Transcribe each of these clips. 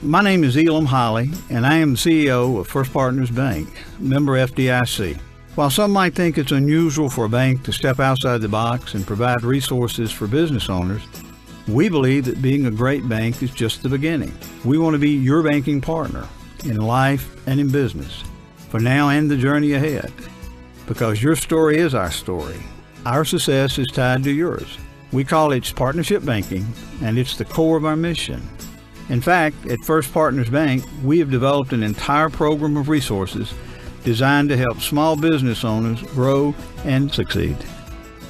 My name is Elam Holly, and I am the CEO of First Partners Bank, member FDIC. While some might think it's unusual for a bank to step outside the box and provide resources for business owners, we believe that being a great bank is just the beginning. We want to be your banking partner in life and in business, for now and the journey ahead. Because your story is our story. Our success is tied to yours. We call it partnership banking, and it's the core of our mission. In fact, at First Partners Bank, we have developed an entire program of resources designed to help small business owners grow and succeed.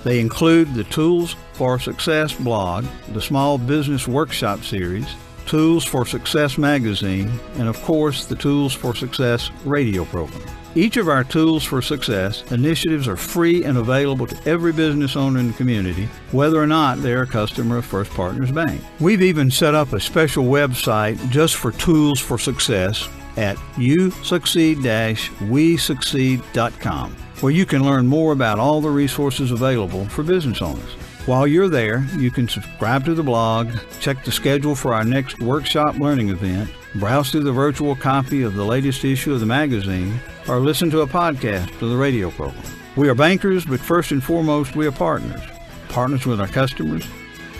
They include the Tools for Success blog, the Small Business Workshop series, Tools for Success magazine, and of course, the Tools for Success radio program. Each of our Tools for Success initiatives are free and available to every business owner in the community, whether or not they're a customer of First Partners Bank. We've even set up a special website just for Tools for Success at yousucceed-wesucceed.com, where you can learn more about all the resources available for business owners. While you're there, you can subscribe to the blog, check the schedule for our next workshop learning event, browse through the virtual copy of the latest issue of the magazine, or listen to a podcast of the radio program. We are bankers, but first and foremost, we are partners. Partners with our customers,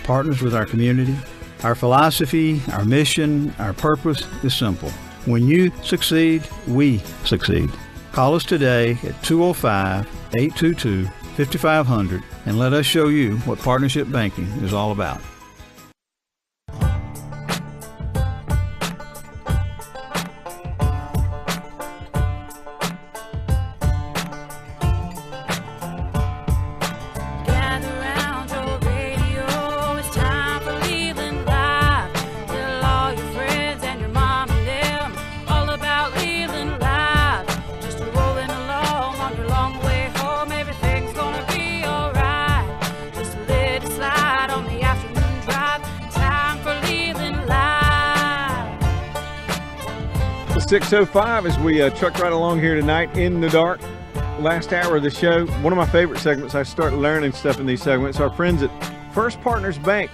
partners with our community. Our philosophy, our mission, our purpose is simple. When you succeed, we succeed. Call us today at 205-822-5500 and let us show you what partnership banking is all about. It's 6:05 as we truck right along here tonight in the dark. Last hour of the show. One of my favorite segments. I start learning stuff in these segments. Our friends at First Partners Bank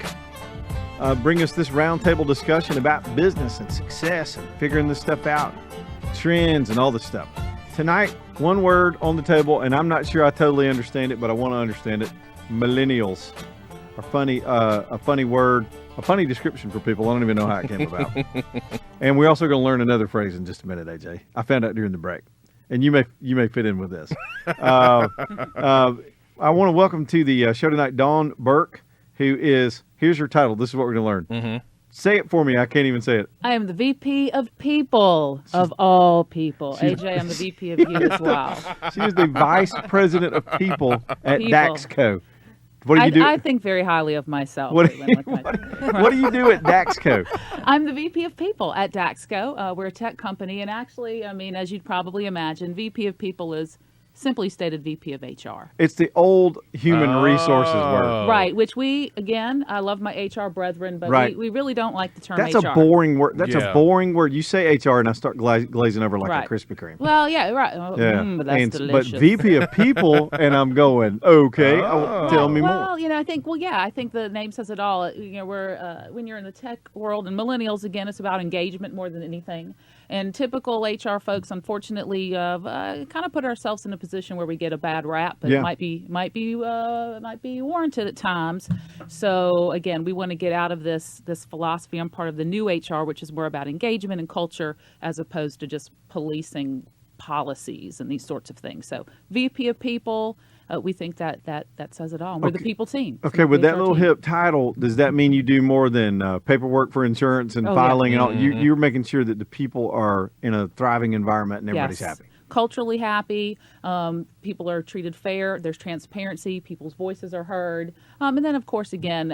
bring us this roundtable discussion about business and success and figuring this stuff out, trends and all this stuff. Tonight, one word on the table, and I'm not sure I totally understand it, but I want to understand it. Millennials. A funny word, a funny description for people. I don't even know how it came about. And we're also going to learn another phrase in just a minute, AJ. I found out during the break, and you may fit in with this. I want to welcome to the show tonight Dawn Burke, who is, here's her title. This is what we're going to learn. Mm-hmm. Say it for me. I can't even say it. I am the VP of People, of all people. AJ, I'm the VP of you as well. She is the Vice President of People at DAXKO. What do you do? I think very highly of myself. What do you do at DAXKO? I'm the VP of People at DAXKO. We're a tech company, and actually, I mean, as you'd probably imagine, VP of People is simply stated VP of HR. It's the old human resources word. Right, which we, again, I love my HR brethren, but we really don't like the term That's HR. That's a boring word. That's a boring word. You say HR and I start glazing over like a Krispy Kreme. Well, yeah, right. But that's delicious. But VP of People, and I'm going, okay, tell me more. Well, I think the name says it all. We're when you're in the tech world, and millennials, again, it's about engagement more than anything. And typical HR folks, unfortunately, kind of put ourselves in a position where we get a bad rap, but it might be warranted at times. So again, we want to get out of this philosophy. I'm part of the new HR, which is more about engagement and culture as opposed to just policing policies and these sorts of things. So VP of People. We think that says it all. We're the people team. Okay, with that little hip title, does that mean you do more than paperwork for insurance and filing and all? You're making sure that the people are in a thriving environment and everybody's happy. Culturally happy. People are treated fair. There's transparency. People's voices are heard. And then, of course, again,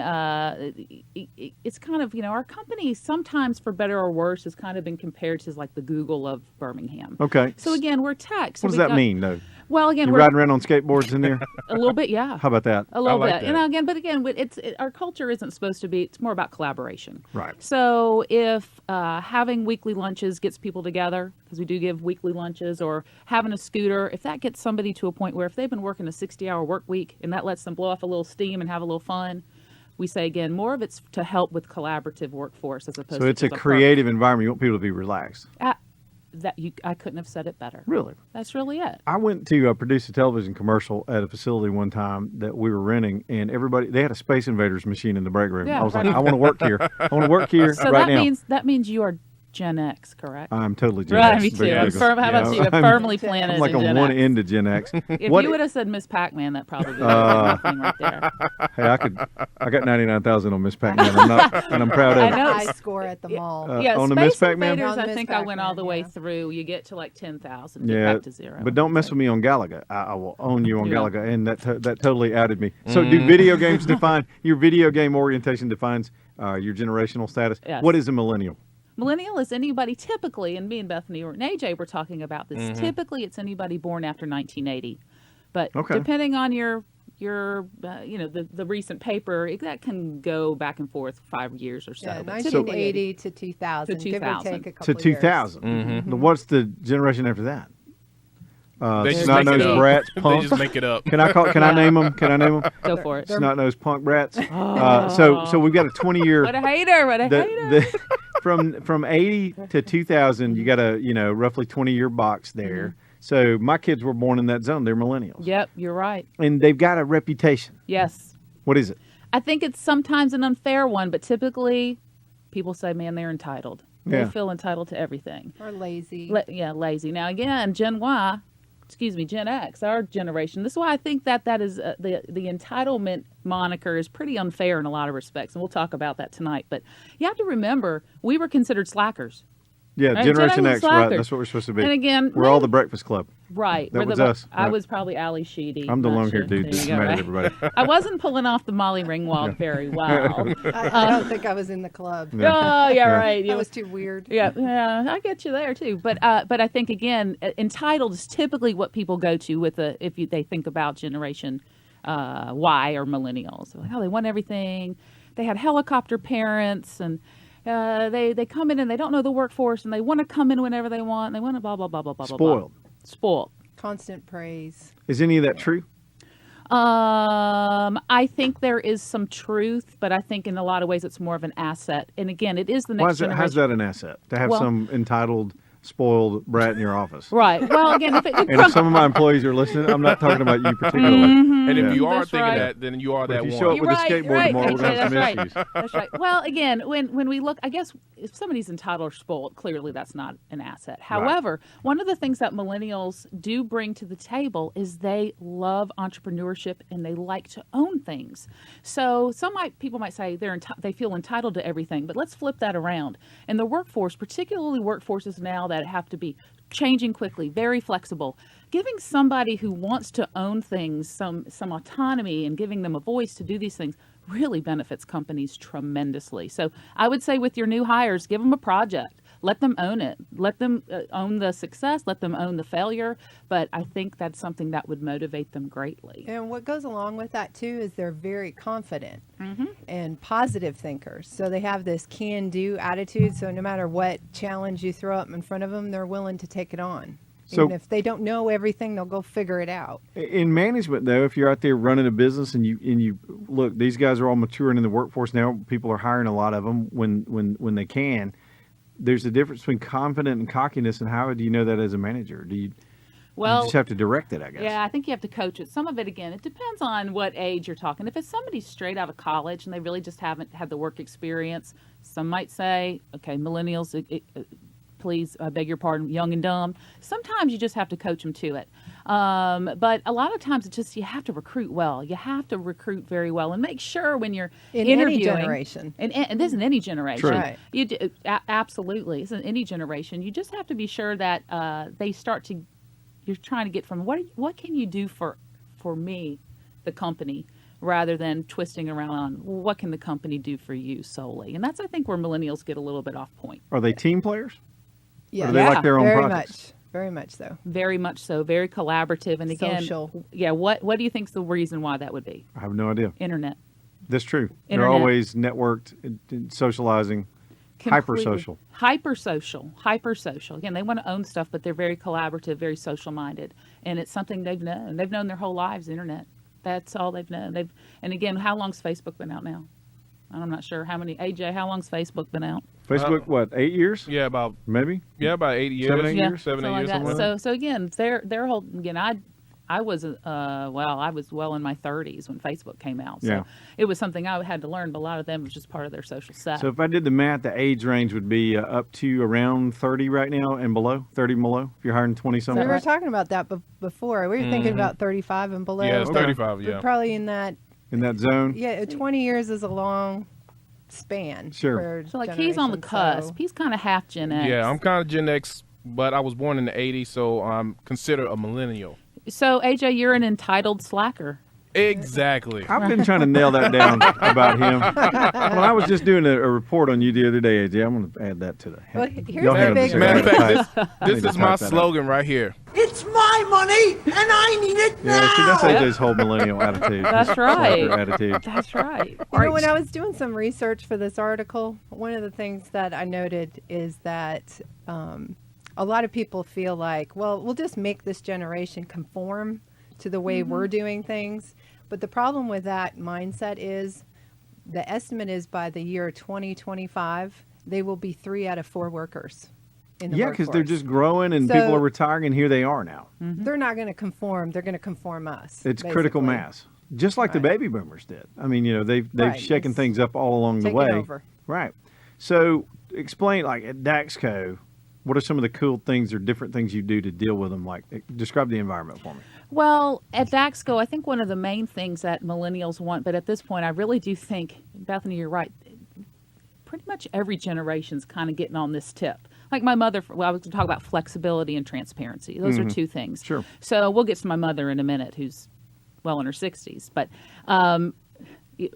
it's kind of, our company sometimes, for better or worse, has kind of been compared to like the Google of Birmingham. Okay. So, again, we're tech. So what does that mean, though? Well, again, we're riding around on skateboards in there. A little bit, yeah. How about that? A little bit, but our culture isn't supposed to be. It's more about collaboration. Right. So if having weekly lunches gets people together, because we do give weekly lunches, or having a scooter, if that gets somebody to a point where if they've been working a 60-hour work week and that lets them blow off a little steam and have a little fun, we say, again, more of it's to help with collaborative workforce as opposed So to it's a just creative environment. You want people to be relaxed. I couldn't have said it better. Really? That's really it. I went to produce a television commercial at a facility one time that we were renting, and they had a Space Invaders machine in the break room. Yeah, I was right like, on. I want to work here. I want to work here So right now. that means you are Gen X, correct? I'm totally Gen Right, X. me Big too. I'm X. how about you? I'm firmly planted I'm like in on Gen one X. end of Gen X. If What- you would have said Miss Pac-Man, that probably would have been nothing right there. Hey, I got 99,000 on Miss Pac-Man. I'm proud of I it. know. High score at the mall. Yeah, on the Space Miss Pac-Man? Invaders, On the I Miss think I went all Pac-Man, the way yeah. through. You get to like 10,000, get Yeah, back to zero. but don't mess with me on Galaga. I will own you on Yeah. Galaga, and that totally outed me. So, do video games define your video game orientation? Defines your generational status. Yes. What is a millennial? Millennial is anybody typically, and me and Bethany and AJ were talking about this. Typically, it's anybody born after 1980. But Okay. depending on your the recent paper, that can go back and forth 5 years or so. Yeah, But typically, 1980 to 2000, To give or 2000. take a To couple years. 2000. What's the generation after that? They just Snot make it nosed up. brats, They punks. just make it up. Can I name them? Can I name them? Go for it. Snot nosed punk brats. So we've got a 20-year. What a hater! What a hater! From 80 to 2000, you got a roughly 20-year box there. So my kids were born in that zone. They're millennials, Yep, you're right. and they've got a reputation. Yes. What is it? I think it's sometimes an unfair one, but typically people say, man, they're entitled. They Yeah. feel entitled to everything. Or lazy. Lazy. Now, again, Gen X, our generation. This is why I think that is the entitlement moniker is pretty unfair in a lot of respects, and we'll talk about that tonight. But you have to remember, we were considered slackers. Yeah, Right, Generation Gen X X, is right? slackers. That's what we're supposed to be. And again, we're all the Breakfast Club. Right. That we're was the, us, I right. was probably Ali Sheedy. I'm the not long-haired you. dude There that's you go, mad at right? everybody. I wasn't pulling off the Molly Ringwald very well. I don't think I was in the club. Yeah. Oh, yeah, right. That was too weird. Yeah, I get you there too. But I think again, entitled is typically what people go to with they think about Generation Y or millennials. Like, oh, they want everything. They had helicopter parents, and they come in and they don't know the workforce, and they want to come in whenever they want. And they want to blah blah blah blah blah blah. Spoiled. Spoiled. Constant praise. Is any of that true? I think there is some truth, but I think in a lot of ways it's more of an asset. And again, it is the next generation. How's that an asset? To have Well- some entitled, spoiled brat in your office. Right. Well, again, if it And if some of my employees are listening, I'm not talking about you particularly. And if you are That's thinking right. that, then you are But that if you one. show up You're with a right, skateboard right. tomorrow, we're going to have some That's issues. right. That's right. Well, again, when we look, I guess if somebody's entitled or spoiled, clearly that's not an asset. However, one of the things that millennials do bring to the table is they love entrepreneurship and they like to own things. So people might say they feel entitled to everything, but let's flip that around. In the workforce, particularly workforces now that have to be changing quickly, very flexible, giving somebody who wants to own things some autonomy and giving them a voice to do these things really benefits companies tremendously. So I would say with your new hires, give them a project. Let them own it. Let them own the success. Let them own the failure. But I think that's something that would motivate them greatly. And what goes along with that too is they're very confident and positive thinkers. So they have this can-do attitude. So no matter what challenge you throw up in front of them, they're willing to take it on. So- Even if they don't know everything, they'll go figure it out. In management, though, if you're out there running a business and you look, these guys are all maturing in the workforce now. People are hiring a lot of them when they can. There's a difference between confident and cockiness, and how do you know that as a manager? Do you just have to direct it, I guess? Yeah, I think you have to coach it. Some of it, again, it depends on what age you're talking. If it's somebody straight out of college and they really just haven't had the work experience, some might say, okay, millennials, please, I beg your pardon, young and dumb. Sometimes you just have to coach them to it. But a lot of times it's just you have to recruit well. You have to recruit very well and make sure when you're In interviewing. any generation. And this is in any generation. True. Right. You do, absolutely. It's in any generation. You just have to be sure that you're trying to get from what can you do for me, the company, rather than twisting around on what can the company do for you solely. And that's, I think, where millennials get a little bit off point. Are they team players? Yeah, Or do they like their own very projects? much. Very much so. Very much so. Very collaborative. And again, Social. yeah, what do you think's the reason why that would be? I have no idea. Internet. That's true. They're Internet. always networked, and socializing, Completely. hyper-social. Hyper-social. Again, they want to own stuff, but they're very collaborative, very social-minded. And it's something they've known. They've known their whole lives, internet. That's all they've known. And again, how long's Facebook been out now? I'm not sure how many. AJ, how long's Facebook been out? Facebook, what, 8 years? Yeah, about Maybe? about 8 years. 7, 8 years? 7, 8 something years. like Something that. like that. So again, their whole again, I was I was well in my 30s when Facebook came out. So Yeah. it was something I had to learn, but a lot of them was just part of their social set. So if I did the math, the age range would be up to around 30 right now and below, 30 and below, if you're hiring 20-something. We were talking about that before. We were thinking about 35 and below. Yeah, it's Okay. 35. We're Yeah. probably in that. In that zone? Yeah, 20 years is a long span. Sure. For So like he's on the generation, cusp. He's kind of half Gen X. Yeah, I'm kind of Gen X, but I was born in the 80s, so I'm considered a millennial. So AJ, you're an entitled slacker. Exactly. I've been trying to nail that down about him. Well, I was just doing a report on you the other day, AJ. I'm going to add that to the. Well, here's Y'all the handle big this. Matter of fact, I need this to is my type that out. slogan right here. It's my money, and I need it now. Yeah, see, that's AJ's whole millennial attitude. That's his right. slacker attitude. That's right. You know, when I was doing some research for this article, one of the things that I noted is that a lot of people feel like, well, we'll just make this generation conform to the way we're doing things. But the problem with that mindset is the estimate is by the year 2025, they will be 3 out of 4 workers in the Yeah, workforce. because they're just growing and So- people are retiring, and here they are now. They're not going to conform. They're going to conform us. It's critical basically. mass, just like the Right. baby boomers did. I mean, they've Right, shaken it's things up all along the taken way. over. Right. So explain, like at DAXKO, what are some of the cool things or different things you do to deal with them? Like, describe the environment for me. Well, at DAXKO, I think one of the main things that millennials want, but at this point, I really do think, Bethany, you're right. Pretty much every generation's kind of getting on this tip. Like my mother, well, I was going to talk about flexibility and transparency. Those are two things. Sure. So we'll get to my mother in a minute, who's well in her 60s. But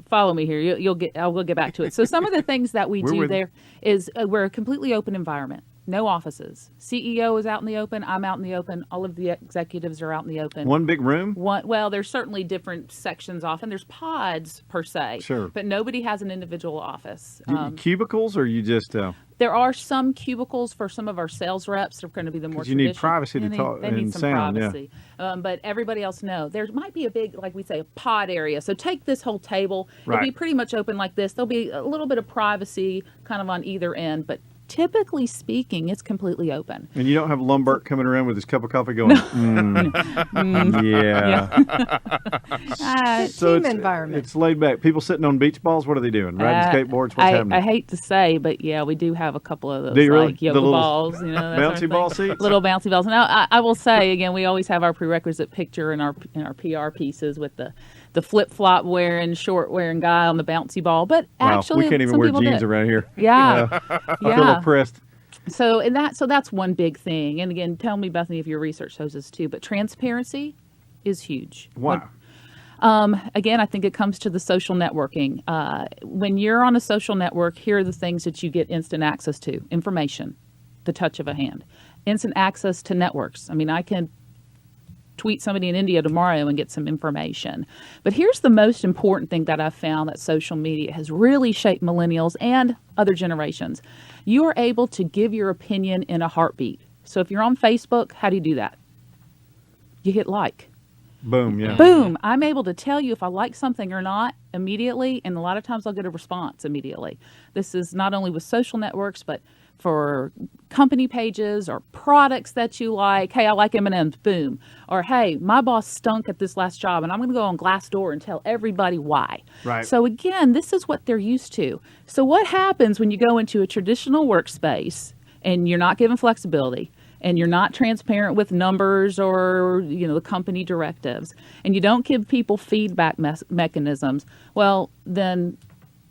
follow me here. I will get back to it. So some of the things that we We're do with you. there is we're a completely open environment. No offices. CEO is out in the open. I'm out in the open. All of the executives are out in the open. One big room? Well, there's certainly different sections off, and there's pods per se. Sure. But nobody has an individual office. Cubicles, or you just There are some cubicles for some of our sales reps. They're going to be the more 'Cause you need traditional- privacy to talk They need and some sound, yeah. privacy. But everybody else, no. There might be a big, like we say, a pod area. So take this whole table. It'll be Right. pretty much open like this. There'll be a little bit of privacy kind of on either end, but typically speaking, it's completely open. and you don't have Lumberk coming around with his cup of coffee going, yeah. So Team environment. It's laid back. People sitting on beach balls, what are they doing? Riding skateboards? What's happening? I hate to say, but yeah, we do have a couple of those Do you really? like yoga The little balls, that sort bouncy of ball thing. seats? Little bouncy balls. Now, I will say again, we always have our prerequisite picture in our PR pieces with the flip flop wearing, short wearing guy on the bouncy ball. But Wow, actually, we can't even some wear people jeans do. around here. Yeah, I feel yeah. oppressed. So that's one big thing. And again, tell me, Bethany, if your research shows this too. But transparency is huge. Wow. Again, I think it comes to the social networking. When you're on a social network, here are the things that you get instant access to: information, the touch of a hand, instant access to networks. I mean, I can tweet somebody in India tomorrow and get some information. But here's the most important thing that I've found that social media has really shaped millennials and other generations. You are able to give your opinion in a heartbeat. So if you're on Facebook, how do you do that? You hit like. Boom, yeah. Boom. I'm able to tell you if I like something or not immediately, and a lot of times I'll get a response immediately. This is not only with social networks, but for company pages or products that you like. Hey, I like M&Ms. Boom. Or, hey, my boss stunk at this last job, and I'm going to go on Glassdoor and tell everybody why. Right. So again, this is what they're used to. So what happens when you go into a traditional workspace and you're not given flexibility, and you're not transparent with numbers or the company directives, and you don't give people feedback mechanisms? Well, then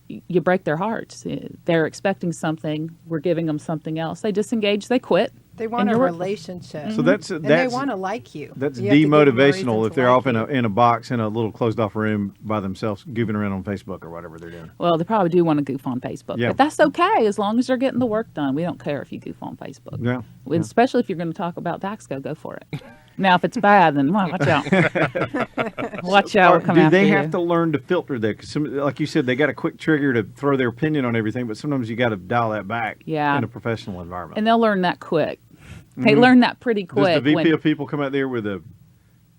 you break their hearts. They're expecting something. We're giving them something else. They disengage. They quit. They want and a you're- relationship. So that's and they want to like you. That's You have to give them a reason demotivational to if they're like off in you. in a box in a little closed off room by themselves, goofing around on Facebook or whatever they're doing. Well, they probably do want to goof on Facebook, Yeah. but that's okay as long as they're getting the work done. We don't care if you goof on Facebook. Yeah. Especially if you're going to talk about DAXKO, go for it. Now, if it's bad, then watch out. Watch out. We'll come Do after they you. have to learn to filter that? Because like you said, they got a quick trigger to throw their opinion on everything, but sometimes you got to dial that back Yeah. in a professional environment. And they'll learn that quick. They learn that pretty Does quick. the VP when- of people come out there with a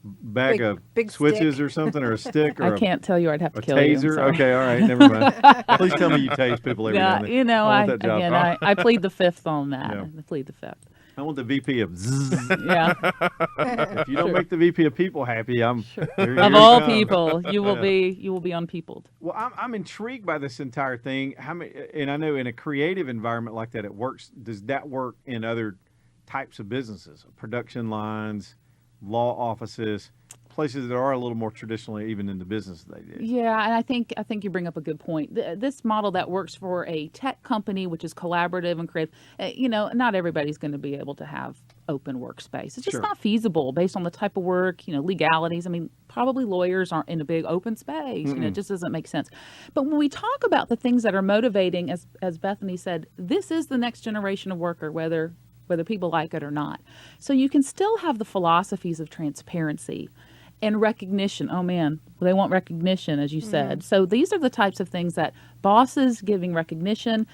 bag of big switches stick. or something, or a stick, or I can't tell you. I'd have to a kill you. I'm taser? sorry. Okay, all right, never mind. Please tell me you tase people every now Yeah, and then. you know, I I want that job. again, I plead the fifth on that. Yeah. I plead the fifth. I want the VP of zzz. Yeah, If you don't make the VP of people happy, I'm here of it all comes. people, you will be unpeopled. Well, I'm intrigued by this entire thing. How many? And I know in a creative environment like that, it works. Does that work in other types of businesses, production lines, law offices, places that are a little more traditionally even in the business they do? Yeah, and I think you bring up a good point. This model that works for a tech company, which is collaborative and creative, not everybody's going to be able to have open workspace. It's just Sure. not feasible based on the type of work, legalities. I mean, probably lawyers aren't in a big open space. It just doesn't make sense. But when we talk about the things that are motivating, as Bethany said, this is the next generation of worker, whether people like it or not. So you can still have the philosophies of transparency and recognition. Oh man, they want recognition, as you said. So these are the types of things that bosses giving recognition.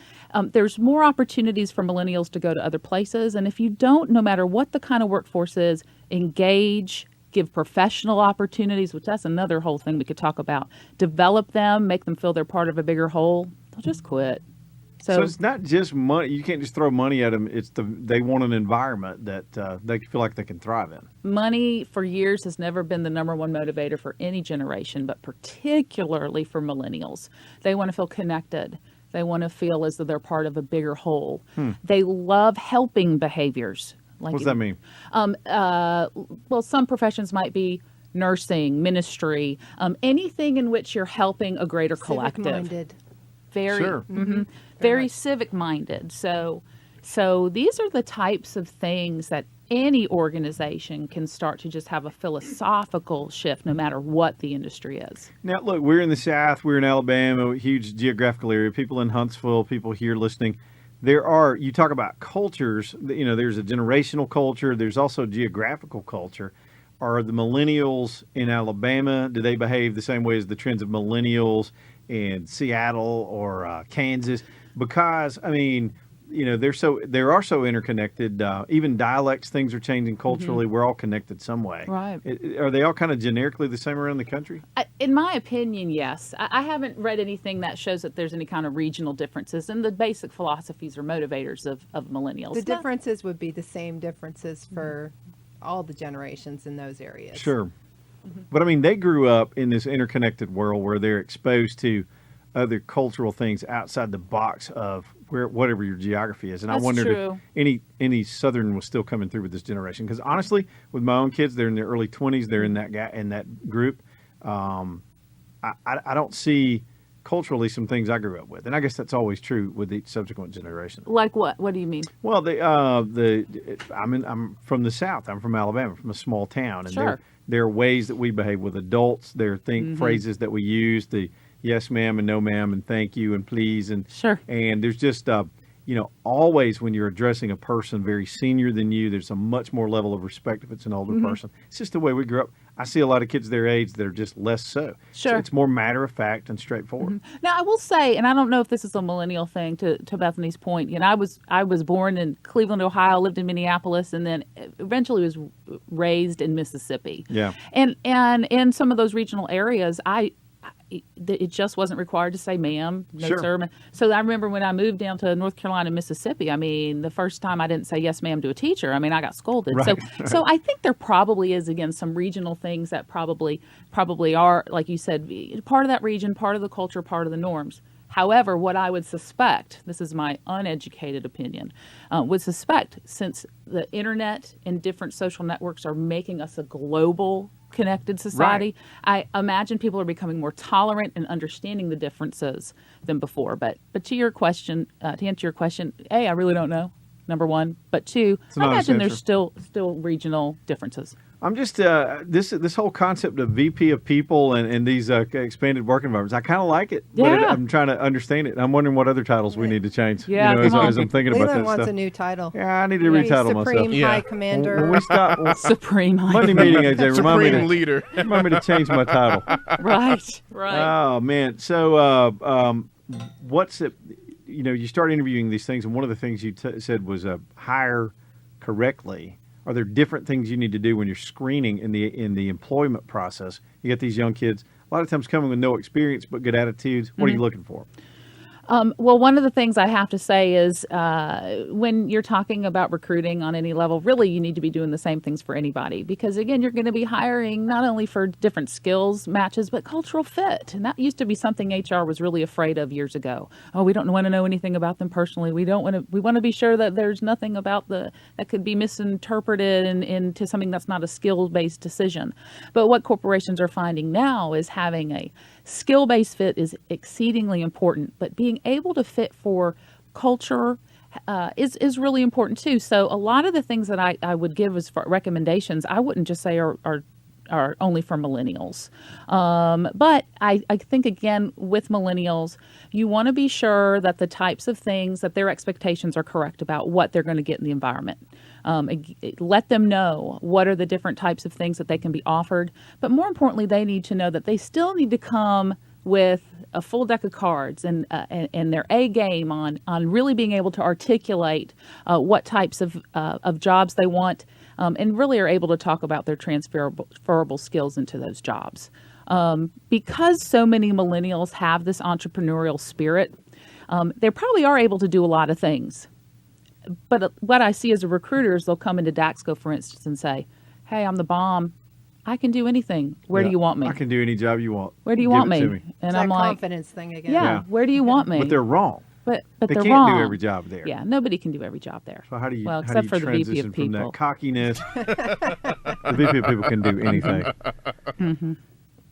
There's more opportunities for millennials to go to other places. And if you don't, no matter what the kind of workforce is, engage, give professional opportunities, which that's another whole thing we could talk about. Develop them, make them feel they're part of a bigger whole. They'll just quit. So it's not just money. You can't just throw money at them. They want an environment that they feel like they can thrive in. Money for years has never been the number one motivator for any generation, but particularly for millennials. They want to feel connected. They want to feel as though they're part of a bigger whole. They love helping behaviors. What does that mean? Well, some professions might be nursing, ministry, anything in which you're helping a greater collective. Civic-minded. Very, Sure. very civic-minded. So these are the types of things that any organization can start to just have a philosophical shift, no matter what the industry is. Now, look, we're in the South. We're in Alabama, a huge geographical area. People in Huntsville, people here listening. You talk about cultures, there's a generational culture. There's also geographical culture. Are the millennials in Alabama, do they behave the same way as the trends of millennials in Seattle or Kansas? Because, I mean, they are so interconnected. Even dialects, things are changing culturally. We're all connected some way. Right. Are they all kind of generically the same around the country? In my opinion, yes. I haven't read anything that shows that there's any kind of regional differences, and the basic philosophies or motivators of millennials. The differences would be the same differences for all the generations in those areas. Sure. But I mean, they grew up in this interconnected world where they're exposed to other cultural things outside the box of whatever your geography is. And That's I wondered true. if any Southern was still coming through with this generation. Because honestly, with my own kids, they're in their early 20s. They're in that group. I don't see culturally some things I grew up with, and I guess that's always true with each subsequent generation. Like what? What do you mean? Well, I'm from the South. I'm from Alabama, from a small town, and Sure. there are ways that we behave with adults. There are phrases that we use: the yes, ma'am, and no, ma'am, and thank you, and please, and Sure. And there's just always when you're addressing a person very senior than you, there's a much more level of respect if it's an older person. It's just the way we grew up. I see a lot of kids their age that are just less so. Sure. It's more matter of fact and straightforward. Now, I will say, and I don't know if this is a millennial thing, to Bethany's point. I was born in Cleveland, Ohio, lived in Minneapolis, and then eventually was raised in Mississippi. Yeah. And in some of those regional areas, it just wasn't required to say ma'am, no Sure. sir. So I remember when I moved down to North Carolina, Mississippi, I mean, the first time I didn't say yes ma'am to a teacher, I mean, I got scolded. Right. So I think there probably is, again, some regional things that probably are, like you said, part of that region, part of the culture, part of the norms. However, what I would suspect, this is my uneducated opinion, would suspect, since the internet and different social networks are making us a global connected society, I imagine people are becoming more tolerant and understanding the differences than before. But to your question, to answer your question, A, I really don't know, number one. But two, an I honest imagine there's answer. still regional differences. I'm just this whole concept of VP of people and these expanded work environments. I kind of like it, but Yeah. I'm trying to understand it. I'm wondering what other titles we need to change. Yeah, as, come on. as I'm thinking about Leland that wants stuff. a new title. Yeah, I need to retitle myself. Supreme Yeah. High Commander. When we stop, Supreme. Monday meeting, AJ, remind me Supreme leader. to change my title. Right. Oh man, so what's it? You start interviewing these things, and one of the things you said was hire correctly. Are there different things you need to do when you're screening in the employment process? You get these young kids, a lot of times coming with no experience but good attitudes. What are you looking for? Well, one of the things I have to say is when you're talking about recruiting on any level, really you need to be doing the same things for anybody because, again, you're going to be hiring not only for different skills matches, but cultural fit. And that used to be something HR was really afraid of years ago. Oh, we don't want to know anything about them personally. We want to be sure that there's nothing about that could be misinterpreted into something that's not a skill-based decision. But what corporations are finding now is having a skill-based fit is exceedingly important, but being able to fit for culture is really important too. So a lot of the things that I would give as recommendations, I wouldn't just say are only for millennials. But I think, again, with millennials, you want to be sure that the types of things that their expectations are correct about what they're going to get in the environment. Let them know what are the different types of things that they can be offered. But more importantly, they need to know that they still need to come with a full deck of cards and their A game on really being able to articulate what types of jobs they want and really are able to talk about their transferable skills into those jobs. Because so many millennials have this entrepreneurial spirit, they probably are able to do a lot of things. But what I see as a recruiter is they'll come into DAXKO, for instance, and say, hey, I'm the bomb. I can do anything. Where do you want me? I can do any job you want. Where do you Give want it to me? me. And It's I'm that like, confidence thing again. yeah, where do you want me? But they're wrong. But They they're can't wrong. do every job there. Yeah, nobody can do every job there. So how do you, Well, how do except you for the VP transition of from people. that cockiness? The VP of people can do anything. Mm-hmm.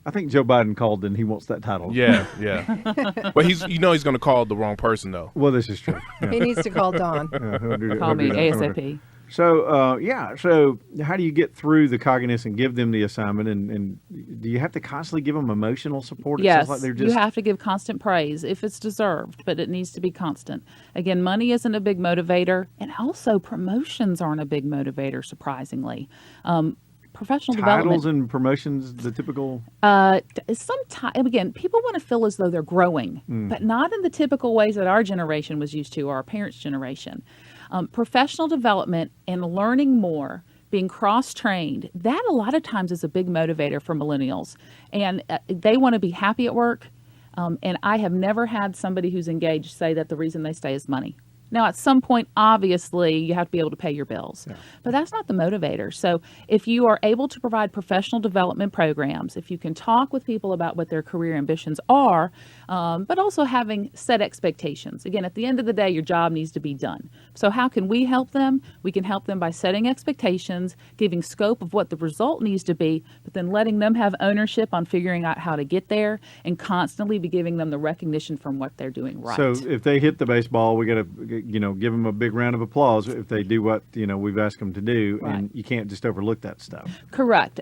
I think Joe Biden called and he wants that title. Yeah. But he's going to call the wrong person though. Well, this is true. Yeah. He needs to call Dawn. Call me ASAP. So, so how do you get through the cockiness and give them the assignment? And do you have to constantly give them emotional support? It Yes, sounds like they're just... you have to give constant praise if it's deserved, but it needs to be constant. Again, money isn't a big motivator, and also promotions aren't a big motivator, surprisingly. Professional Titles development. and promotions, the typical... Again, people want to feel as though they're growing, but not in the typical ways that our generation was used to, or our parents' generation. Professional development and learning more, being cross-trained, that a lot of times is a big motivator for millennials. And they want to be happy at work. And I have never had somebody who's engaged say that the reason they stay is money. Now, at some point, obviously, you have to be able to pay your bills, but that's not the motivator. So if you are able to provide professional development programs, if you can talk with people about what their career ambitions are, but also having set expectations. Again, at the end of the day, your job needs to be done. So how can we help them? We can help them by setting expectations, giving scope of what the result needs to be, but then letting them have ownership on figuring out how to get there and constantly be giving them the recognition from what they're doing right. So if they hit the baseball, we got to, give them a big round of applause if they do what, we've asked them to do. Right. And you can't just overlook that stuff. Correct.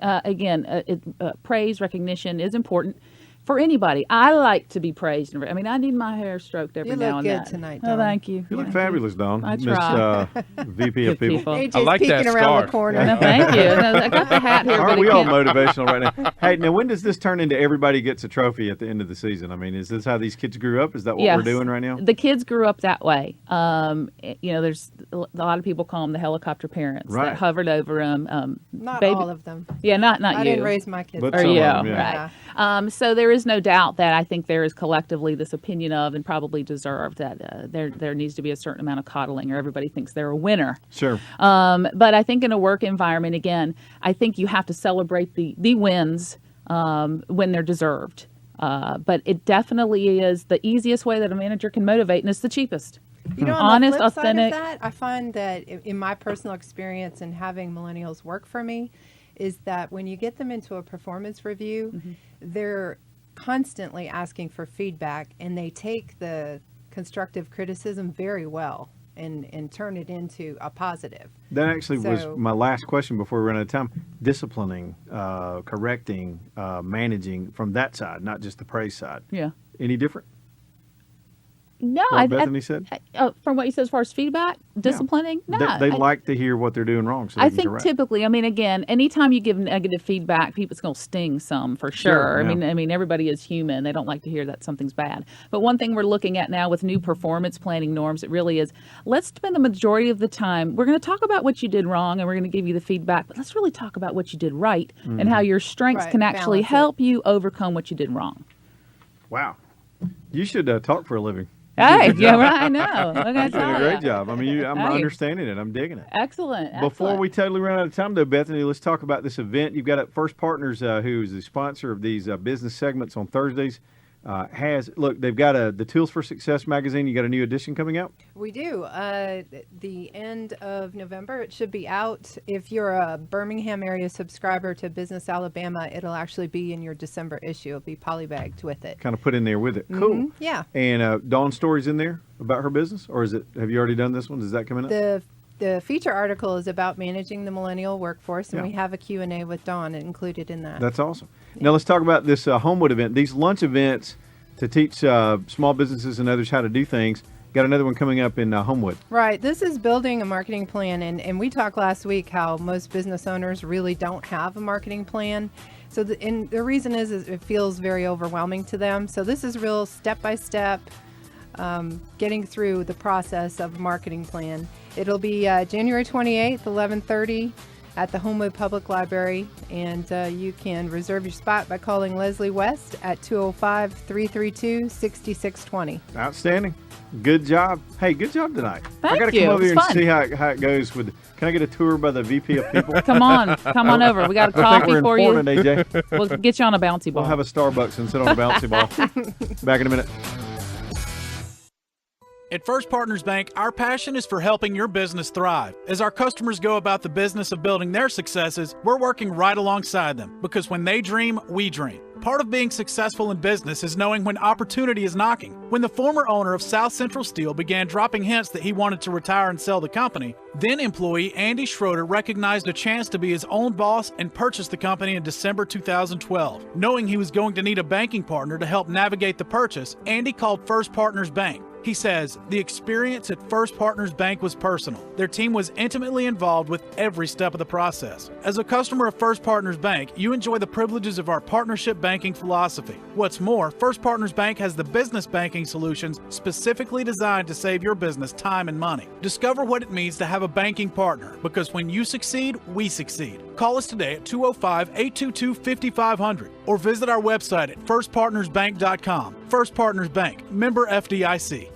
Praise, recognition is important for anybody. I like to be praised. I mean, I need my hair stroked every You now look and good then. tonight, Oh, Dawn. thank you. You look Thank fabulous, Dawn. I Miss try. VP of Good people. AJ's I like that peeking around scarf. the corner. No, thank you. No, I got the hat here, but Aren't it we all can't- motivational right now? Hey, now when does this turn into everybody gets a trophy at the end of the season? I mean, is this how these kids grew up? Is that what we're Yes. doing right now? The kids grew up that way. There's a lot of people call them the helicopter parents Right. that hovered over them. Not all of them. Yeah, not I you. didn't raise my kids. But Or some you, of them, yeah. right. So there is no doubt that I think there is collectively this opinion of, and probably deserved, that there needs to be a certain amount of coddling, or everybody thinks they're a winner. Sure. But I think in a work environment, again, I think you have to celebrate the wins when they're deserved. But it definitely is the easiest way that a manager can motivate, and it's the cheapest. On Honest, the flip authentic. side of that, I find that in my personal experience in having millennials work for me, is that when you get them into a performance review, they're constantly asking for feedback, and they take the constructive criticism very well and turn it into a positive. That actually was So- my last question before we run out of time. Disciplining, correcting, managing from that side, not just the praise side. Yeah. Any different? No, What Bethany said? From what you said as far as feedback, disciplining, no. They like to hear what they're doing wrong. So I they can think correct. typically, I mean, again, anytime you give negative feedback, it's going to sting some for sure. yeah. I mean, everybody is human. They don't like to hear that something's bad. But one thing we're looking at now with new performance planning norms, it really is, let's spend the majority of the time, we're going to talk about what you did wrong and we're going to give you the feedback, but let's really talk about what you did right and how your strengths Right, can actually balance it. help you overcome what you did wrong. Wow. You should talk for a living. Hey, yeah, right, I know. What can I You did tell a great ya? job. I mean, I'm Hey. understanding it. I'm digging it. Excellent. Before we totally run out of time, though, Bethany, let's talk about this event. You've got at First Partners, who is the sponsor of these business segments on Thursdays. They've got the Tools for Success magazine. You got a new edition coming out? We do. The end of November, it should be out. If you're a Birmingham area subscriber to Business Alabama, it'll actually be in your December issue. It'll be polybagged with it. Kind of put in there with it. Cool. Yeah. And Dawn's story's in there about her business, or have you already done this one? Is that coming up? The feature article is about managing the millennial workforce, and Yeah. we have a Q&A with Dawn included in that. That's awesome. Now let's talk about this Homewood event. These lunch events to teach small businesses and others how to do things. Got another one coming up in Homewood. Right. This is building a marketing plan. And we talked last week how most business owners really don't have a marketing plan. So the reason is it feels very overwhelming to them. So this is real step-by-step getting through the process of a marketing plan. It'll be January 28th, 11:30 at the Homewood Public Library. And you can reserve your spot by calling Leslie West at 205-332-6620. Outstanding. Good job. Hey, good job tonight. I Thank got to you. come over It here was and fun. see how it goes with. Can I get a tour by the VP of People? Come on over. We got a I think coffee we're in for you. Portland, AJ. We'll get you on a bouncy ball. We'll have a Starbucks and sit on a bouncy ball. Back in a minute. At First Partners Bank, our passion is for helping your business thrive. As our customers go about the business of building their successes, we're working right alongside them because when they dream, we dream. Part of being successful in business is knowing when opportunity is knocking. When the former owner of South Central Steel began dropping hints that he wanted to retire and sell the company, then employee Andy Schroeder recognized a chance to be his own boss and purchased the company in December 2012. Knowing he was going to need a banking partner to help navigate the purchase, Andy called First Partners Bank. He says, the experience at First Partners Bank was personal. Their team was intimately involved with every step of the process. As a customer of First Partners Bank, you enjoy the privileges of our partnership banking philosophy. What's more, First Partners Bank has the business banking solutions specifically designed to save your business time and money. Discover what it means to have a banking partner, because when you succeed, we succeed. Call us today at 205-822-5500 or visit our website at firstpartnersbank.com. First Partners Bank, member FDIC.